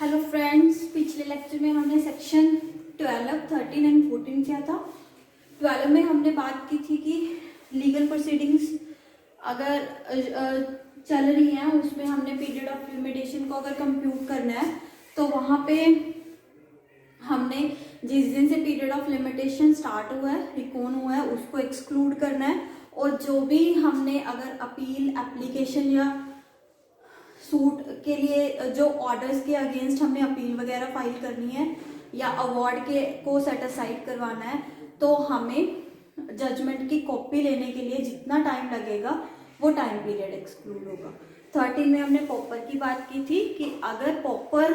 Hello friends, पिछले lecture में हमने सेक्शन 12, 13 एंड 14 किया था। 12 में हमने बात की थी कि लीगल प्रोसीडिंग्स अगर चल रही हैं उसमें हमने पीरियड ऑफ लिमिटेशन को अगर कंप्यूट करना है तो वहाँ पे हमने जिस दिन से पीरियड ऑफ लिमिटेशन स्टार्ट हुआ है, रिकॉन हुआ है, उसको एक्सक्लूड करना है। और जो भी हमने अगर अपील एप्लीकेशन या सूट के लिए जो ऑर्डर्स के अगेंस्ट हमने अपील वगैरह फाइल करनी है या अवार्ड के को सेट असाइड करवाना है तो हमें जजमेंट की कॉपी लेने के लिए जितना टाइम लगेगा वो टाइम पीरियड एक्सक्लूड होगा। 13 में हमने पॉपर की बात की थी कि अगर पॉपर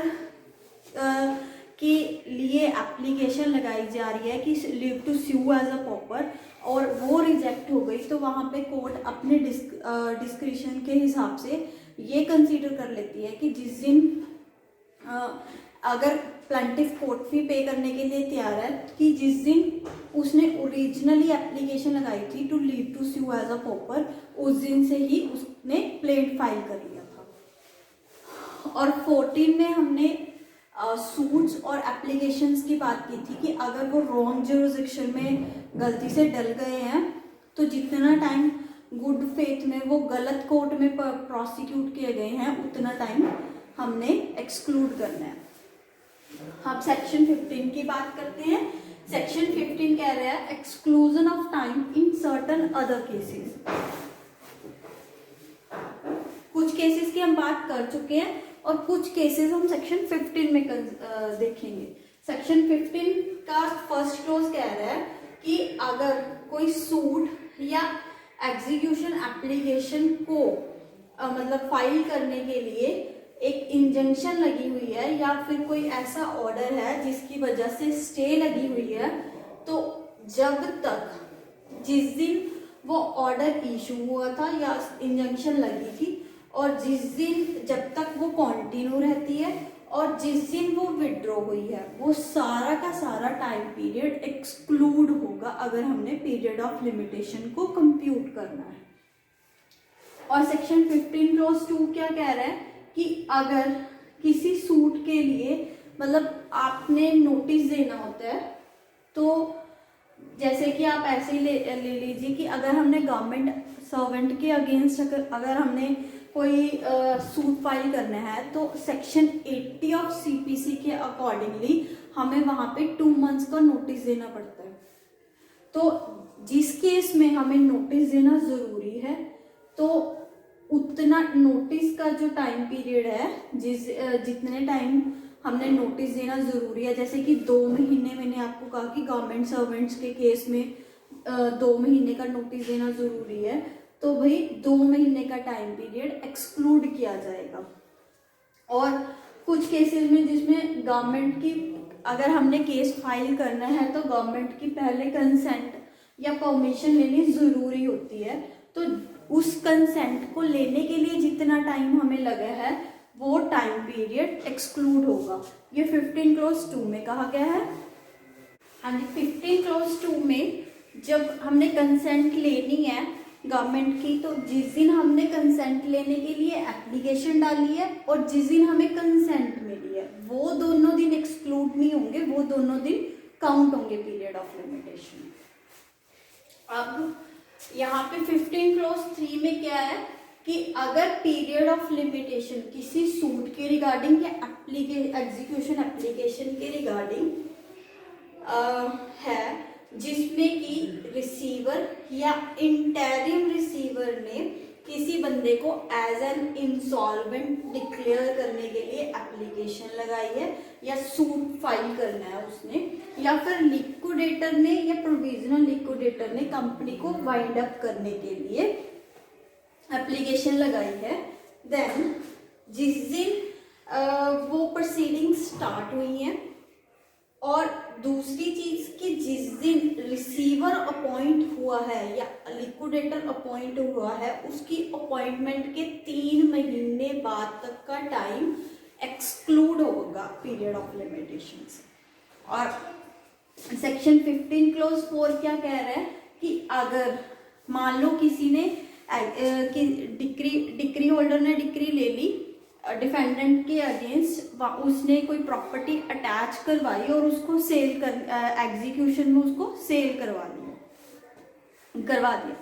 के लिए एप्लीकेशन लगाई जा रही है कि leave to sue as a pauper और वो रिजेक्ट हो गई तो वहाँ पे कोर्ट अपने डिस्क्रिशन के हिसाब से ये कंसीडर कर लेती है कि जिस दिन अगर प्लांटिफ कोर्ट फी पे करने के लिए तैयार है कि जिस दिन उसने ओरिजिनली एप्लीकेशन लगाई थी to leave to sue as a pauper उस दिन से ही उसने प्लेट फाइल कर लिया था। और 14 में हमने सूट्स और एप्लीकेशंस की बात की थी कि अगर वो रॉन्ग ज्यूरिसडिक्शन में गलती से डल गए हैं तो जितना टाइम गुड फेथ में वो गलत कोर्ट में प्रोसिक्यूट किए गए हैं उतना टाइम हमने एक्सक्लूड करना है। अब सेक्शन 15 की बात करते हैं। सेक्शन 15 कह रहा है exclusion of time in certain other cases. कुछ केसेस की हम बात कर चुके हैं और कुछ केसेस हम सेक्शन 15 में देखेंगे। सेक्शन 15 का फर्स्ट क्लॉज कह रहा है कि अगर कोई सूट या एग्जीक्यूशन एप्लीकेशन को मतलब फाइल करने के लिए एक इंजंक्शन लगी हुई है या फिर कोई ऐसा ऑर्डर है जिसकी वजह से स्टे लगी हुई है तो जब तक जिस दिन वो ऑर्डर इशू हुआ था या इंजंक्शन लगी थी और जिस दिन जब तक वो कंटिन्यू रहती है और जिस दिन वो विड्रॉ हुई है वो सारा का सारा टाइम पीरियड एक्सक्लूड होगा अगर हमने पीरियड ऑफ लिमिटेशन को कंप्यूट करना है। और सेक्शन 15 क्लॉज 2 क्या कह रहा है कि अगर किसी सूट के लिए मतलब आपने नोटिस देना होता है तो जैसे कि आप ऐसे ही ले लीजिए कि अगर हमने गवर्नमेंट सर्वेंट के अगेंस्ट अगर हमने कोई सूट फाइल करना है तो सेक्शन 80 ऑफ सीपीसी के अकॉर्डिंगली हमें वहां पे 2 मंथ्स का नोटिस देना पड़ता है। तो जिस केस में हमें नोटिस देना जरूरी है तो उतना नोटिस का जो टाइम पीरियड है जितने टाइम हमने नोटिस देना जरूरी है, जैसे कि 2 महीने मैंने आपको कहा कि गवर्नमेंट सर्वेंट्स के केस में 2 महीने का नोटिस देना जरूरी है तो भाई 2 महीने का टाइम पीरियड एक्सक्लूड किया जाएगा। और कुछ केसेस में जिसमें गवर्नमेंट की अगर हमने केस फाइल करना है तो गवर्नमेंट की पहले कंसेंट या परमिशन लेनी जरूरी होती है तो उस कंसेंट को लेने के लिए जितना टाइम हमें लगा है वो टाइम पीरियड एक्सक्लूड होगा। ये 15 क्लॉज 2 में कहा गया है। हाँ जी, 15 क्लॉज 2 में जब हमने कंसेंट लेनी है गवर्नमेंट की तो जिस दिन हमने कंसेंट लेने के लिए एप्लीकेशन डाली है और जिस दिन हमें कंसेंट मिली है वो दोनों दिन एक्सक्लूड नहीं होंगे, वो दोनों दिन काउंट होंगे पीरियड ऑफ लिमिटेशन। अब यहाँ पे 15 क्लॉज 3 में क्या है कि अगर पीरियड ऑफ लिमिटेशन किसी सूट के रिगार्डिंग या एग्जीक्यूशन एप्लीकेशन के रिगार्डिंग है जिसमें कि रिसीवर या इंटरिम रिसीवर ने किसी बंदे को एज एन इंसॉल्वेंट डिक्लेयर करने के लिए एप्लीकेशन लगाई है या सूट फाइल करना है उसने या फिर लिक्विडेटर ने या प्रोविजनल लिक्विडेटर ने कंपनी को वाइंड अप करने के लिए एप्लीकेशन लगाई है, देन जिस दिन वो प्रोसीडिंग स्टार्ट हुई है और दूसरी चीज कि जिस दिन रिसीवर अपॉइंट हुआ है या लिक्विडेटर अपॉइंट हुआ है उसकी अपॉइंटमेंट के 3 महीने बाद तक का टाइम एक्सक्लूड होगा पीरियड ऑफ लिमिटेशन से। और सेक्शन 15 क्लॉज 4 क्या कह रहा है कि अगर मान लो किसी ने डिक्री होल्डर ने डिक्री ले ली डिफेंडेंट के अगेंस्ट उसने कोई प्रॉपर्टी अटैच करवाई और उसको सेल कर एग्जीक्यूशन में उसको सेल करवा दिया।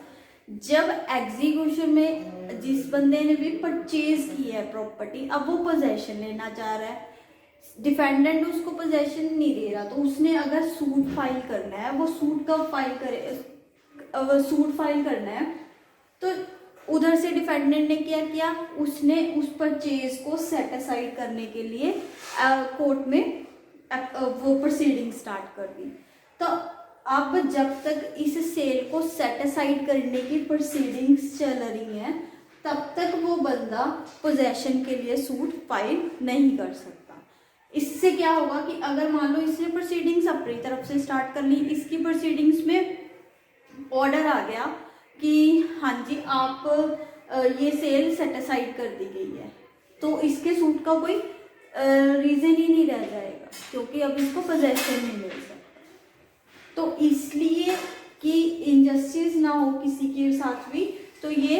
जब एग्जीक्यूशन में जिस बंदे ने भी परचेज की है प्रॉपर्टी, अब वो पोजेशन लेना चाह रहा है, डिफेंडेंट उसको पोजेशन नहीं दे रहा, तो उसने अगर सूट फाइल करना है, वो सूट कब फाइल करे, सूट फाइल करना है तो उधर से डिफेंडेंट ने क्या किया, उसने उस परचेज को सेट असाइड करने के लिए कोर्ट में वो प्रोसीडिंग स्टार्ट कर दी। तो अब जब तक इस सेल को सेट असाइड करने की प्रोसीडिंग्स चल रही हैं, तब तक वो बंदा पोजेशन के लिए सूट फाइल नहीं कर सकता। इससे क्या होगा कि अगर मान लो इसने प्रोसीडिंग्स अपनी तरफ से स्टार्ट कर ली, इसकी प्रोसीडिंग्स में ऑर्डर आ गया कि हाँ जी आप ये सेल सेट असाइड कर दी गई है, तो इसके सूट का कोई रीजन ही नहीं रह जाएगा, क्योंकि अब इसको पोजेशन नहीं मिल सकता। तो इसलिए कि इनजस्टिस ना हो किसी के साथ भी, तो ये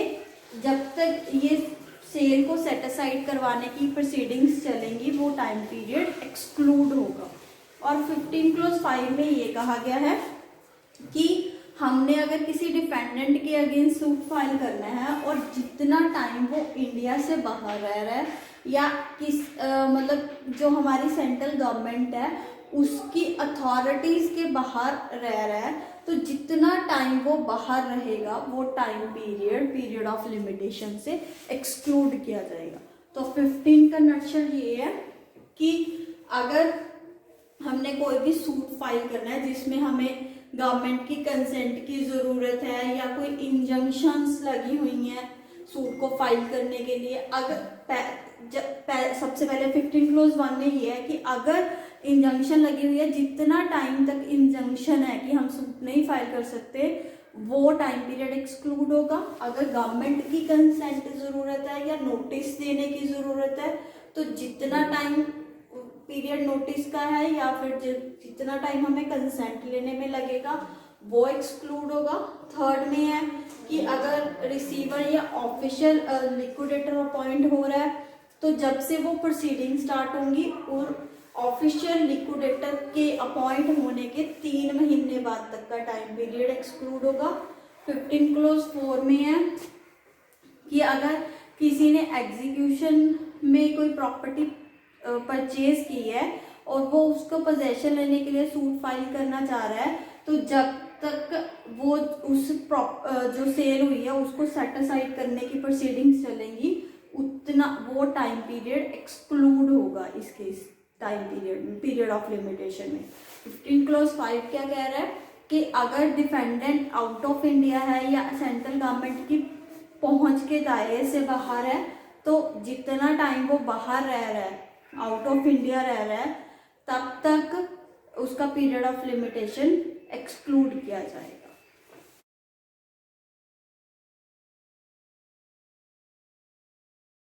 जब तक ये सेल को सेट असाइड करवाने की प्रोसीडिंग्स चलेंगी, वो टाइम पीरियड एक्सक्लूड होगा। और 15 क्लॉज 5 में ये कहा गया है कि हमने अगर किसी डिफेंडेंट के अगेंस्ट सूट फाइल करना है और जितना टाइम वो इंडिया से बाहर रह रहा है या मतलब जो हमारी सेंट्रल गवर्नमेंट है उसकी अथॉरिटीज के बाहर रह रहा है, तो जितना टाइम वो बाहर रहेगा वो टाइम पीरियड ऑफ लिमिटेशन से एक्सक्लूड किया जाएगा। तो 15 का नक्शल ये है कि अगर हमने कोई भी सूट फाइल करना है जिसमें हमें गवर्नमेंट की कंसेंट की ज़रूरत है या कोई इंजंक्शंस लगी हुई हैं सूट को फाइल करने के लिए, अगर सबसे पहले 15 क्लॉज 1 में ये है कि अगर इंजंक्शन लगी हुई है, जितना टाइम तक इंजंक्शन है कि हम सूट नहीं फाइल कर सकते, वो टाइम पीरियड एक्सक्लूड होगा। अगर गवर्नमेंट की कंसेंट ज़रूरत है या नोटिस देने की ज़रूरत है, तो जितना टाइम पीरियड नोटिस का है या फिर जितना टाइम हमें कंसेंट लेने में लगेगा वो एक्सक्लूड होगा। थर्ड में है कि अगर रिसीवर या ऑफिशियल लिक्विडेटर अपॉइंट हो रहा है, तो जब से वो प्रोसीडिंग स्टार्ट होंगी और ऑफिशियल लिक्विडेटर के अपॉइंट होने के 3 महीने बाद तक का टाइम पीरियड एक्सक्लूड होगा। 15 क्लॉज 4 में है कि अगर किसी ने एग्जीक्यूशन में कोई प्रॉपर्टी परचेज की है और वो उसको पोजेशन लेने के लिए सूट फाइल करना चाह रहा है, तो जब तक वो उस जो सेल हुई है उसको सेट असाइड करने की प्रोसीडिंग्स चलेंगी, उतना वो टाइम पीरियड एक्सक्लूड होगा इसके टाइम पीरियड ऑफ लिमिटेशन में। 15 क्लॉज 5 क्या कह रहा है कि अगर डिफेंडेंट आउट ऑफ इंडिया है या सेंट्रल गवर्नमेंट की पहुंच के दायरे से बाहर है, तो जितना टाइम वो बाहर रह रहा है, आउट ऑफ इंडिया रह रहा है, तब तक उसका पीरियड ऑफ लिमिटेशन एक्सक्लूड किया जाएगा।